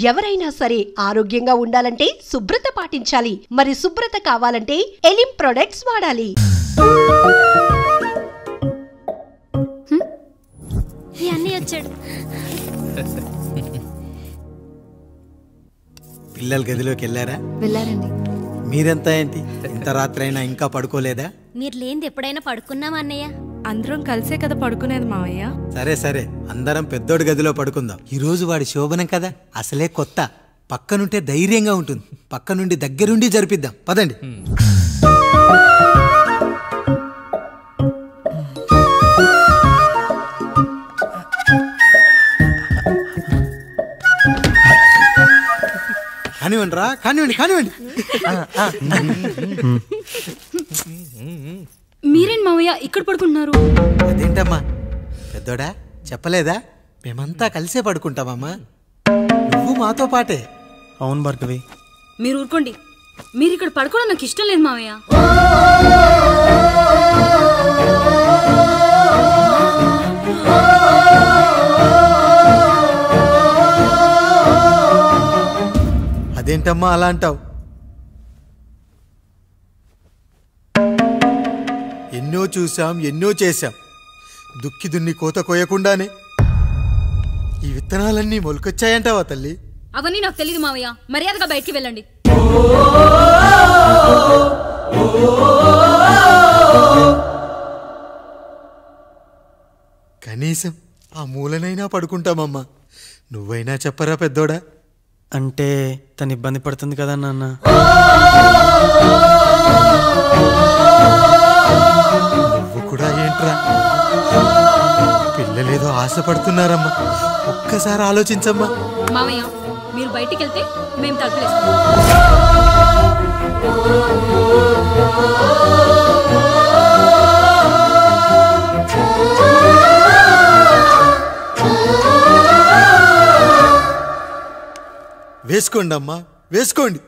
ఎవరైనా సరే ఆరోగ్యంగా ఉండాలంటే శుభ్రత పాటించాలి. మరి శుభ్రత కావాలంటే ఎలిం ప్రొడక్ట్స్ వాడాలి. పిల్లల గదిలోకి వెళ్ళారా? వెళ్ళారండి. మీరెంత ఏంటి ఇంత రాత్రి అయినా ఇంకా పడుకోలేదా? మీరు లేనిది ఎప్పుడైనా పడుకున్నామా అన్నయ్య? అందరం కలిసే కదా పడుకునేది మావయ్య. సరే సరే, అందరం పెద్దోడి గదిలో పడుకుందాం. ఈ రోజు వాడి శోభనం కదా, అసలే కొత్త. పక్కనుంటే ధైర్యంగా ఉంటుంది. పక్క నుండి దగ్గరుండి జరిపిద్దాం. పదండి. కానివ్వండి రా, కానివ్వండి కానివ్వండి. మీరేం మావయ్య ఇక్కడ పడుకుంటున్నారు? అదేంటమ్మా పెద్దోడా, చెప్పలేదా? మేమంతా కలిసే పడుకుంటామమ్మా. నువ్వు మాతో పాటే. అవును భార్గవి. మీరు ఊరుకోండి. మీరు ఇక్కడ పడుకోవడం నాకు ఇష్టం లేదు మావయ్య. అదేంటమ్మా అలా అంటావు? ఎన్నో చూసాం, ఎన్నో చేశాం. దుక్కి దున్ని కోత కోయకుండానే ఈ విత్తనాలన్నీ మొలకొచ్చాయంటావా తల్లి? అవన్నీ నాకు తెలియదు మావయ్య. మర్యాదగా బయటికి వెళ్ళండి. కనీసం ఆ మూలనైనా పడుకుంటామమ్మా. నువ్వైనా చెప్పరా పెద్దోడా? అంటే తను ఇబ్బంది పడుతుంది కదా నాన్న. నువ్వు కూడా ఏంట్రా, పిల్లలేదో ఆశపడుతున్నారమ్మా. ఒక్కసారి ఆలోచించమ్మా. మావయ్య మీరు బయటికి వెళ్తే మేము తలుపులేస్తాం. వేసుకోండి అమ్మా, వేసుకోండి.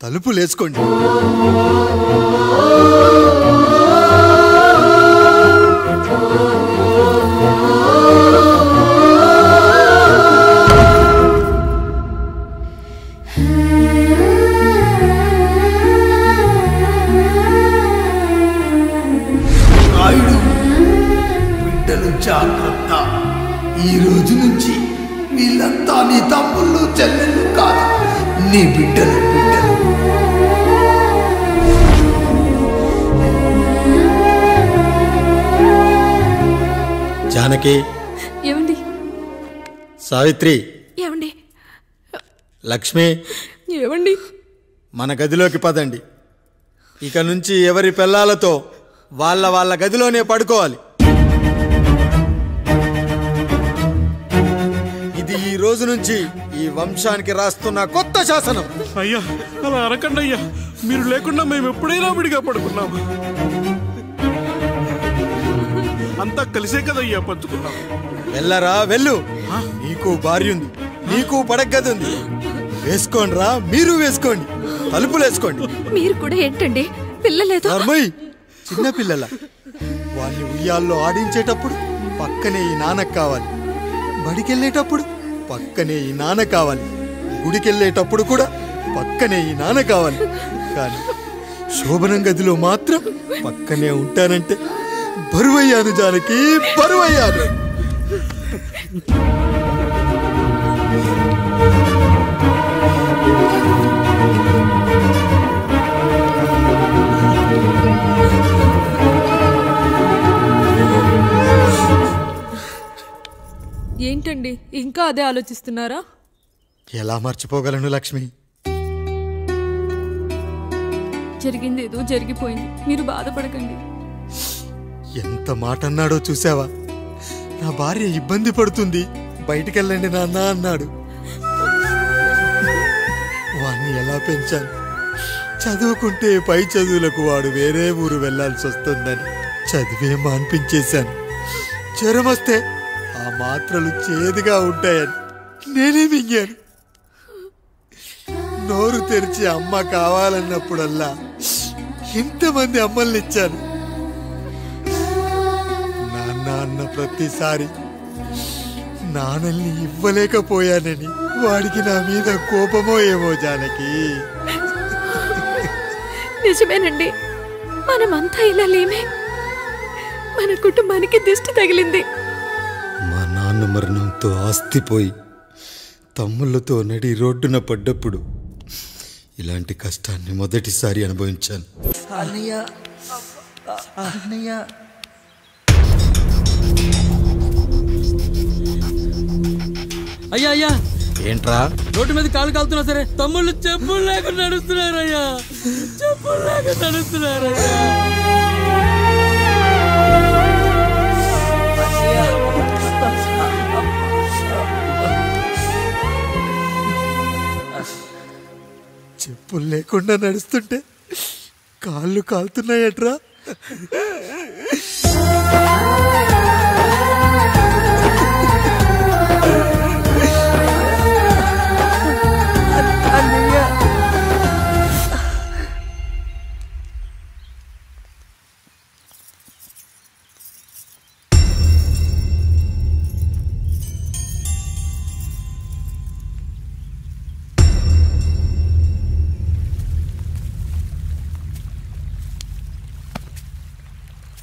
తలుపులు వేసుకోండి. బిడ్డలు జాగ్రత్త. ఈ రోజు నుంచి వీళ్ళంతా నీ తమ్ముళ్ళు చెల్లెళ్ళు కాదు, నీ బిడ్డలు. జానకి, ఏమండి? సావిత్రి, ఏమండి? లక్ష్మి, ఏమండి? మన గదిలోకి పదండి. ఇక నుంచి ఎవరి పిల్లలతో వాళ్ళ గదిలోనే పడుకోవాలి. ఇది ఈ రోజు నుంచి ఈ వంశానికి రాస్తున్న కొత్త శాసనం. అయ్యా అలా అరకండి అయ్యా. మీరు లేకుండా మేము ఎప్పుడైనా విడిగా పడుకున్నాము. అంతా కలిసే కదయ్యా పంచుకున్నాం. వెళ్ళరా వెళ్ళు. నీకు భార్య ఉంది, నీకు పడగది ఉంది. వేసుకోండి రా, మీరు వేసుకోండి. తలుపులు వేసుకోండి. మీరు కూడా ఏంటండి పిల్లలేదు? చిన్న పిల్లల వాడిని ఉయ్యాల్లో ఆడించేటప్పుడు పక్కనే ఈ నాన్న కావాలి. బడికెళ్ళేటప్పుడు పక్కనే ఈ నాన్న కావాలి. గుడికెళ్ళేటప్పుడు కూడా పక్కనే ఈ నాన్న కావాలి. కానీ శోభనం గదిలో మాత్రం పక్కనే ఉంటానంటే బరువయ్యాను జానకి, బరువయ్యాను. ఏంటండి ఇంకా అదే ఆలోచిస్తున్నారా? ఎలా మర్చిపోగలను లక్ష్మి? జరిగిందేదో జరిగిపోయింది. మీరు బాధపడకండి. ఎంత మాట అన్నాడో చూసావా? నా భార్య ఇబ్బంది పడుతుంది, బయటికెళ్ళండి నాన్న అన్నాడు. వాణ్ణి ఎలా పెంచాను? చదువుకుంటే పై చదువులకు వాడు వేరే ఊరు వెళ్లాల్సి వస్తుందని చదివే మాన్పించేశాను. జ్వరం వస్తే ఆ మాత్రలు చేదుగా ఉంటాయని నేనే మింగాను. నోరు తెరిచి అమ్మ కావాలన్నప్పుడల్లా ఎంతమంది అమ్మల్ని ఇచ్చాను. నాన్న అన్న ప్రతిసారి నాన్నల్ని ఇవ్వలేకపోయానని వాడికి నా మీద కోపమో ఏమో జానకి. నిజమేనండి, మనమంతా ఇలా లేమే. మన కుటుంబానికి దిష్టి తగిలింది. మా నాన్న మరణంతో ఆస్తిపోయి తమ్ముళ్ళతో నడి రోడ్డున పడ్డప్పుడు ఇలాంటి కష్టాన్ని మొదటిసారి అనుభవించాను. అయ్యా అయ్యా, ఏంట్రా రోడ్డు మీద కాలు కాలుతున్నా సరే తమ్ముళ్ళు చెప్పులు లేక నడుస్తున్నారయ్యా, చెప్పులు లేక నడుస్తున్నారయ్యా. చెప్పులు లేకుండా నడుస్తుంటే కాళ్ళు కాలుతున్నాయట్రా.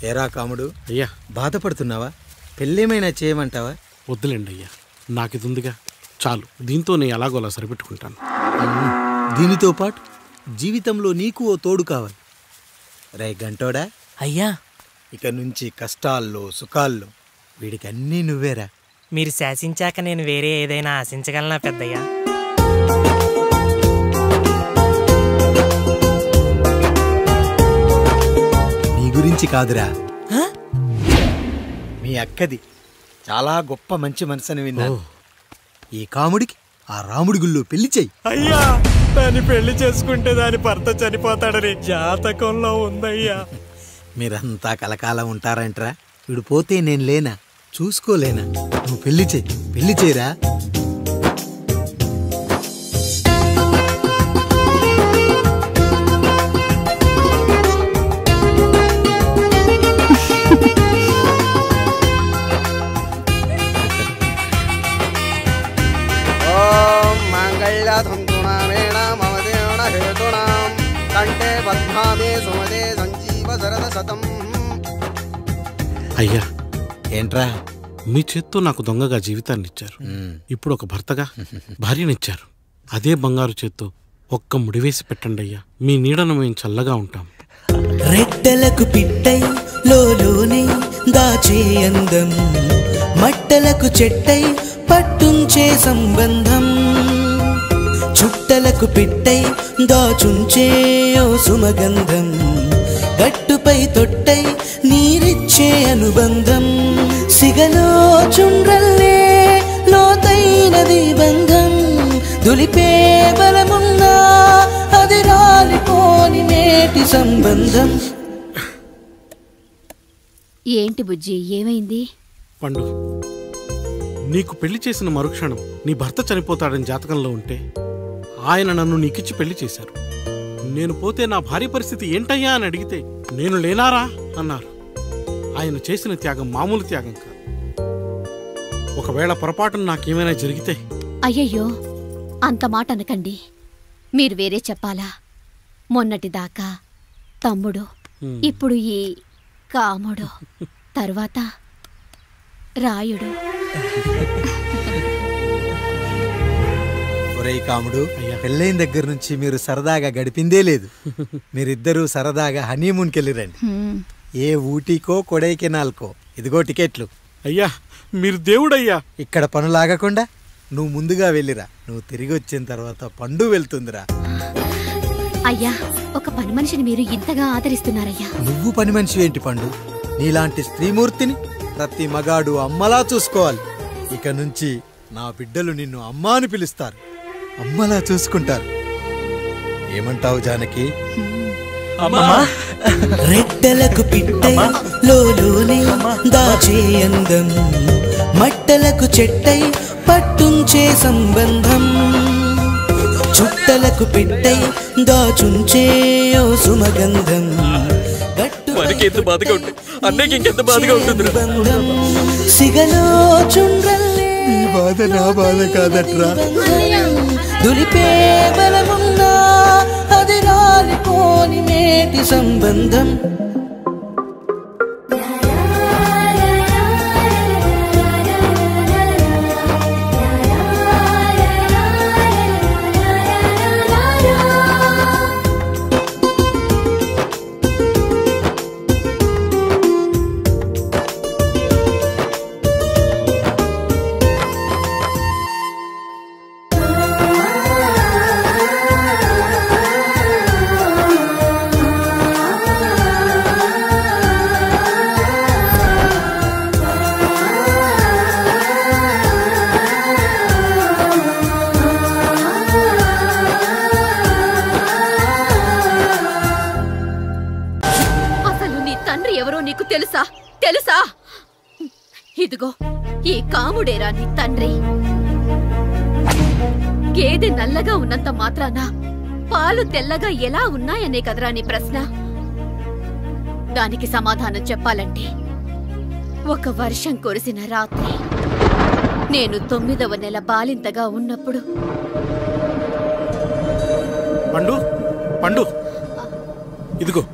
ఏరా కాముడు, అయ్యా బాధపడుతున్నావా? పెళ్ళేమైనా చేయమంటావా? వద్దులేండి అయ్యా, నాకు ఇది ఉందిగా చాలు, దీంతో నేను ఎలాగోలా సరిపెట్టుకుంటాను. దీనితో పాటు జీవితంలో నీకు ఓ తోడు కావాలి. రే గంటోడా అయ్యా, ఇక నుంచి కష్టాల్లో సుఖాల్లో వీడికి అన్నీ నువ్వేరా. మీరు శాసించాక నేను వేరే ఏదైనా ఆశించగలనా పెద్దయ్యా? నీ గురించి కాదురా, మీ అక్కది చాలా గొప్ప మంచి మనసుని విన్నాను. ఈ కాముడికి ఆ రాముడి గుళ్ళో పెళ్లి చెయ్యి. అయ్యా, దాన్ని పెళ్లి చేసుకుంటే దాని భర్త చనిపోతాడని జాతకంలో ఉందయ్యా. మీరంతా కలకాలం ఉంటారంటరా. వీడు పోతే నేను లేనా, చూసుకోలేనా? నువ్వు పెళ్లి చెయ్యి, పెళ్లి చేయరా. అయ్యా, ఏంట్రా? మీ చేత్తో నాకు దొంగగా జీవితాన్ని ఇచ్చారు, ఇప్పుడు ఒక భర్తగా భార్యనిచ్చారు. అదే బంగారు చేత్తో ఒక్క ముడివేసి పెట్టండి అయ్యా, మీ నీడను మేము చల్లగా ఉంటాం. రెట్టలకు పిట్టై లోలోనే దాచే అందం, మట్టలకు చెట్టై పట్టుంచే సంబంధం, చుట్టలకు పిట్టై దాచుంచే ఓ సుమగంధం, గట్టుపై తొట్టై నీరిచ్చే అనుబంధం, సిగలో చుండ్రల్లే లోతైనది బంధం, దులిపే బలమున్నా అది రాలిపోని నేటి సంబంధం. ఏంటి బుజ్జి, ఏమైంది? పండు, నీకు పెళ్లి చేసిన మరుక్షణం నీ భర్త చనిపోతాడని జాతకంలో ఉంటే ఆయన నన్ను నీకిచ్చి పెళ్లి చేశారు. నేను పోతే నా భార్య పరిస్థితి ఏంటయ్యా అని అడిగితే నేను లేనారా అన్నారు. ఆయన చేసిన త్యాగం మామూలు త్యాగం కాదు. ఒకవేళ పొరపాటున నాకేమైనా జరిగితే? అయ్యయ్యో, అంత మాట అనకండి. మీరు వేరే చెప్పాలా? మొన్నటిదాకా తమ్ముడు, ఇప్పుడు ఈ కాముడు, తర్వాత రాయుడు. ఒరేయ్ కాముడు, పెళ్ళైన దగ్గర నుంచి మీరు సరదాగా గడిపిందే లేదు. మీరిద్దరూ సరదాగా హనీమూన్కి వెళ్ళిరండి. ఏ ఊటీకో కొడైకెనాల్కో. ఇదిగో టికెట్లు. అయ్యా, మీరు దేవుడయ్యా. ఇక్కడ పనులాగకుండా నువ్వు ముందుగా వెళ్ళిరా. నువ్వు తిరిగి వచ్చిన తర్వాత పండు వెళ్తుందిరా. అయ్యా, ఒక పని మనిషిని మీరు ఇంతగా ఆదరిస్తున్నారయ్యా. నువ్వు పని మనిషి ఏంటి పండు? నీలాంటి స్త్రీమూర్తిని ప్రతి మగాడు అమ్మలా చూసుకోవాలి. ఇక నుంచి నా బిడ్డలు నిన్ను అమ్మా అని పిలుస్తారు, అమ్మలా చూసుకుంటారు. ఏమంటావు జానకి? రెట్టలకు పిట్టై లోలోనే దాచే అందం, మట్టలకు చెట్టై పట్టుంచే సంబంధం, చుట్టలకు పిట్టై దాచుంచే ఓ సుమగంధం, బాధగా ఉంటుంది, అన్నకి ఇంకెంత బాధగా ఉంటుంది. సిగలో చుండ్రల్లే బాధ నా బాధ కాదట్రా. దులిపే బలమున్నా అది రాలిపోని నేటి సంబంధం. ఇదిగో ఈ కాముడేరా నీ తండ్రి. గేదె నల్లగా ఉన్నంత మాత్రాన పాలు తెల్లగా ఎలా ఉన్నాయనే కదరా నీ ప్రశ్న. దానికి సమాధానం చెప్పాలంటే ఒక వర్షం కురిసిన రాత్రి నేను 9వ నెల బాలింతగా ఉన్నప్పుడు. పండు పండు ఇదిగో.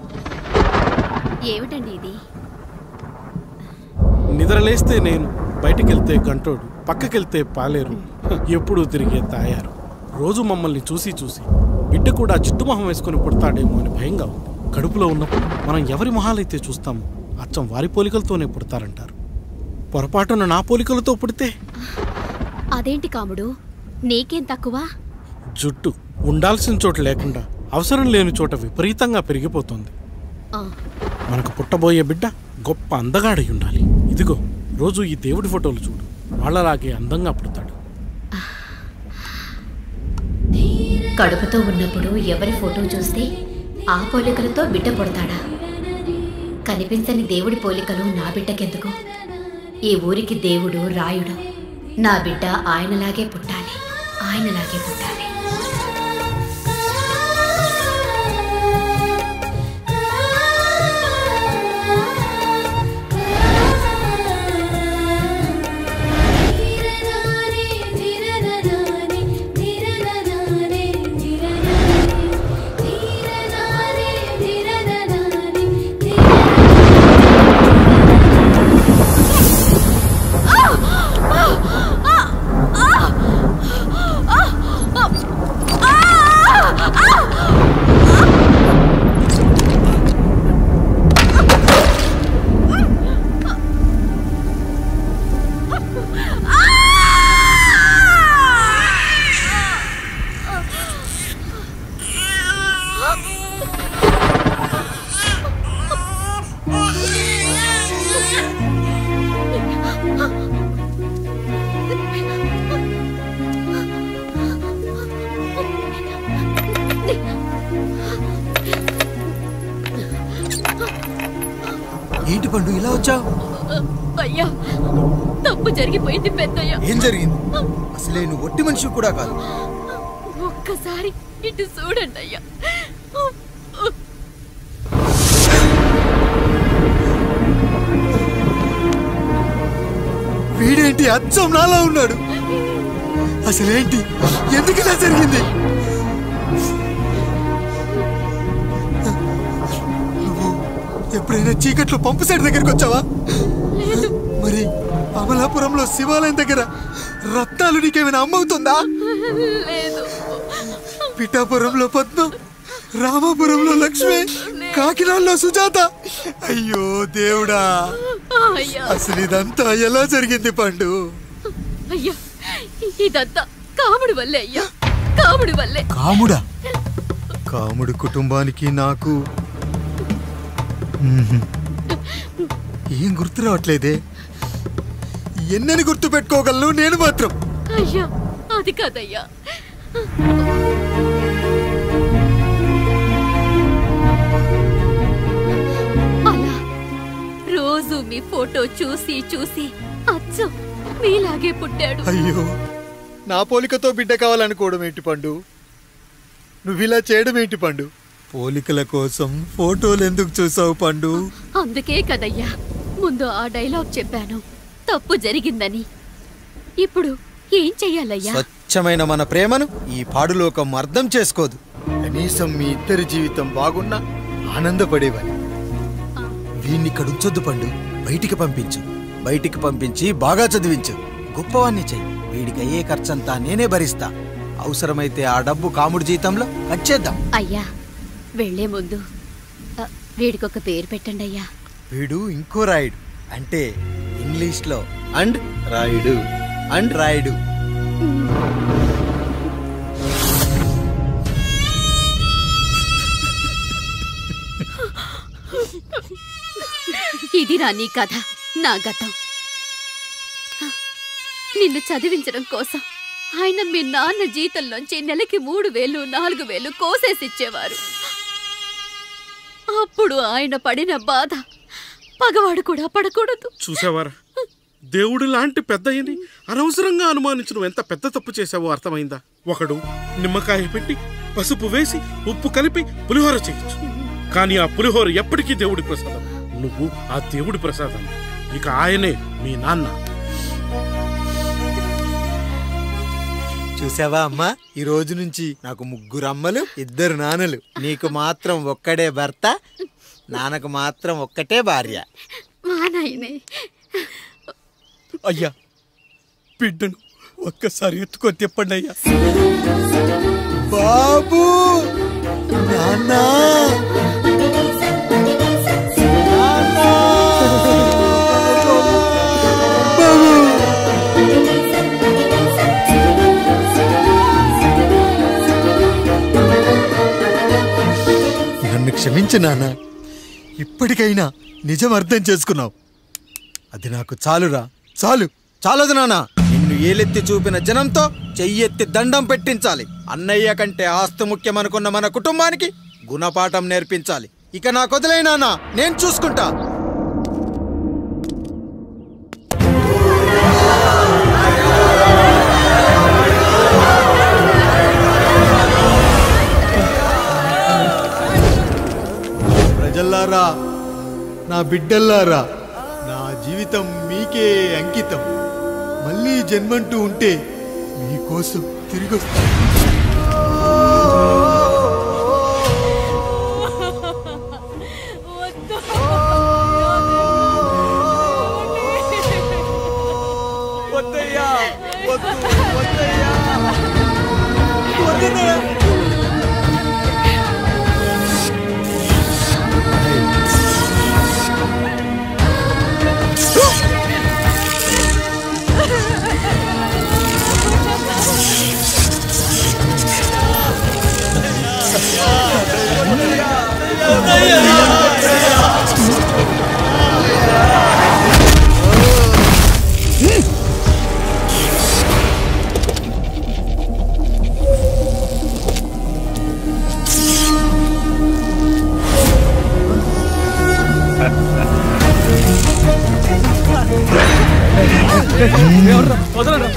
ఏమిటండి ఇది? నిద్రలేస్తే నేను, బయటికెళ్తే గంటోడు, పక్కకెళ్తే పాలేరు, ఎప్పుడూ తిరిగే తాయారు. రోజు మమ్మల్ని చూసి చూసి బిడ్డ కూడా చిట్టుమొహం వేసుకుని పుడతాడేమో అని భయంగా ఉంది. కడుపులో ఉన్నప్పుడు మనం ఎవరి మొహాలైతే చూస్తామో అచ్చం వారి పోలికలతోనే పుడతారంటారు. పొరపాటున నా పోలికలతో పుడితే? అదేంటి కాముడు, నీకేం తక్కువ? జుట్టు ఉండాల్సిన చోట లేకుండా అవసరం లేని చోట విపరీతంగా పెరిగిపోతుంది. మనకు పుట్టబోయే బిడ్డ గొప్ప అందగాడై ఉండాలి. ఇదిగో రోజు ఈ దేవుడి ఫోటోలు చూడు, వాళ్ళలాగే అందంగా పుడతాడు. కడుపుతో ఉన్నప్పుడు ఎవరి ఫోటో చూస్తే ఆ పోలికలతో బిడ్డ పుడతాడా? కనిపించని దేవుడి పోలికలు నా బిడ్డకెందుకు? ఈ ఊరికి దేవుడు రాయుడు. నా బిడ్డ ఆయనలాగే పుట్టాలి, ఆయనలాగే పుట్టాలి. ఏంటి పండు ఇలా వచ్చావు? అయ్యా, తప్పు జరిగిపోయింది పెద్దయ్యా. ఏం జరిగింది? అసలే నువ్వు ఒట్టి మనిషి కూడా కాదు. ఒక్కసారి ఇటు చూడండి అయ్యా. వీడేంటి అచ్చం నాలా ఉన్నాడు? అసలేంటి, ఎందుకు ఇలా జరిగింది? ఎప్పుడైనా చీకట్లో పంపు సైడ్ దగ్గరికి వచ్చావా? మరి అమలాపురంలో శివాలయం దగ్గర రత్నాలు నీకేమైనా అమ్మవుతుందా? పిఠాపురంలో పద్మ, రామాపురంలో లక్ష్మి, కాకినాడలో సుజాత. అయ్యో దేవుడా, అసలు ఇదంతా ఎలా జరిగింది పండు? అయ్యా, ఇదంతా కాముడి వల్లే అయ్యా, కాముడి వల్లే. కాముడా? కాముడి కుటుంబానికి నాకు ఏం గుర్తు రావట్లేదే. ఎన్నని గుర్తు పెట్టుకోగలను నేను మాత్రం? అయ్యా, అది కాదయ్యా. అలా రోజు మీ ఫోటో చూసి చూసి అచ్చం మీలాగే పుట్టాడు. అయ్యో, నా పోలికతో బిడ్డ కావాలనుకోవడం ఏంటి పండు? నువ్విలా చేయడం ఏంటి పండు? పోలికల కోసం ఫోటోలు ఎందుకు చూసావు పండు? అందుకే కదయ్యా ముందు ఆ డైలాగ్ చెప్పాను, తప్పు జరిగిందని. ఇప్పుడు ఏం చెయ్యాలయ్యా? స్వచ్ఛమైన మన ప్రేమను ఈ పాడులోకం అర్థం చేసుకోదు. కనీసం మీ ఇద్దరి జీవితం బాగున్నా ఆనందపడేవాడి. వీణ్ణి ఇక్కడ ఉంచొద్దు పండు, బయటికి పంపించు. బయటికి పంపించి బాగా చదివించు, గొప్పవాణ్ణి చెయ్యి. వీడికి అయ్యే ఖర్చంతా నేనే భరిస్తా. అవసరమైతే ఆ డబ్బు కాముడి జీతంలో కట్ చేద్దాం. అయ్యా వెళ్లే ముందు వీడికొక పేరు పెట్టండి అయ్యా. వీడు ఇంకో రాయుడు, అంటే ఇంగ్లీష్లో అండ్ రాయుడు అండ్ రాయుడు. ఇది రా నీ కథ, నా గతం. నిన్ను చదివించడం కోసం ఆయన మీ నాన్న జీతంలోంచి నెలకి 3000, 4000 కోసేసిచ్చేవారు. అప్పుడు ఆయన పడిన బాధ పగవాడు కూడా పడకూడదు. చూసావారా, దేవుడు లాంటి పెద్దయ్యని అనవసరంగా అనుమానించడం ఎంత పెద్ద తప్పు చేసావో అర్థమైందా? ఒకడు నిమ్మకాయ పెట్టి పసుపు వేసి ఉప్పు కలిపి పులిహోర చేయొచ్చు, కానీ ఆ పులిహోర ఎప్పటికీ దేవుడి ప్రసాదం. నువ్వు ఆ దేవుడి ప్రసాదం. ఇక ఆయనే మీ నాన్న. చూసావా అమ్మా, ఈ రోజు నుంచి నాకు 3 అమ్మలు 2 నాన్నలు. నీకు మాత్రం ఒక్కడే భర్త, నాన్నకు మాత్రం ఒక్కటే భార్య. మా నాయనే. అయ్యా, బిడ్డను ఒక్కసారి ఎత్తుకొని తిప్పండి అయ్యా. బాబు, నాన్నా, నన్ను క్షమించు నాన్న. ఇప్పటికైనా నిజం అర్థం చేసుకున్నావు. అది నాకు చాలురా, చాలు. చాలదు నాన్న, నిన్ను ఏలెత్తి చూపిన జనంతో చెయ్యెత్తి దండం పెట్టించాలి. అన్నయ్య కంటే ఆస్తి ముఖ్యమనుకున్న మన కుటుంబానికి గుణపాఠం నేర్పించాలి. ఇక నాకు వదిలే నాన్న, నేను చూసుకుంటా. ప్రజల్లారా, నా బిడ్డల్లారా, నా జీవితం మీకే అంకితం. మళ్ళీ జన్మంటూ ఉంటే మీకోసం తిరిగి వస్తాను. వద్దయ్యా, వద్దు, వద్దయ్యా, వద్దయ్యా. వదలరా.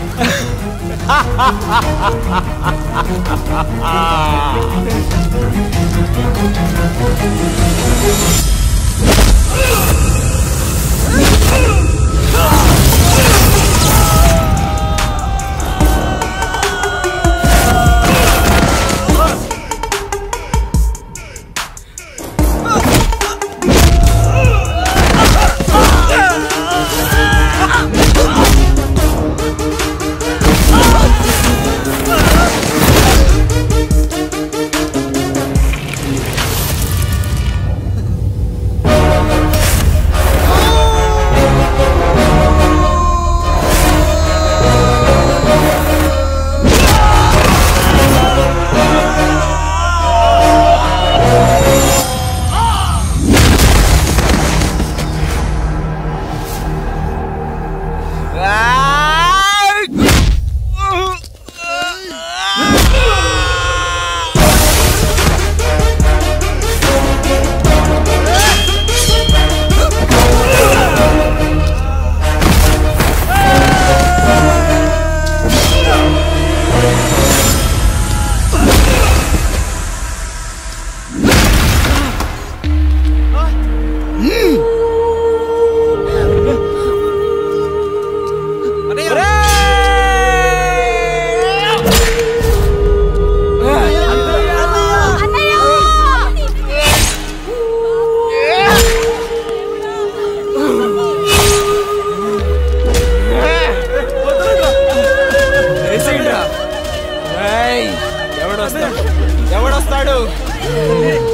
ఎవడొస్తాడు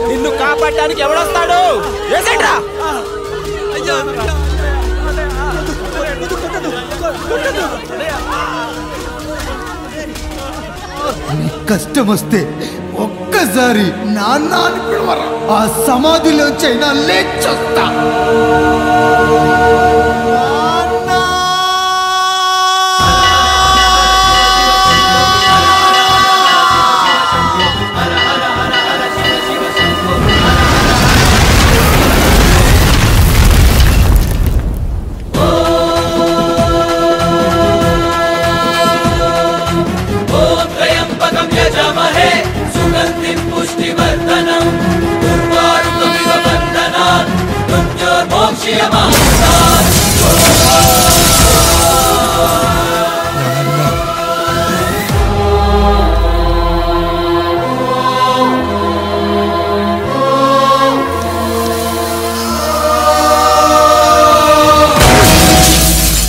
నిన్ను కాపాడడానికి? ఎవడొస్తాడు? కష్టం వస్తే ఒక్కసారి నాన్న అని పిలవరా, ఆ సమాధిలోంచైనా లేచొస్తా. पुष्टिवर्धनम् उर्वारुकमिव बन्धनात् मृत्योर्मोक्ष्यमाम्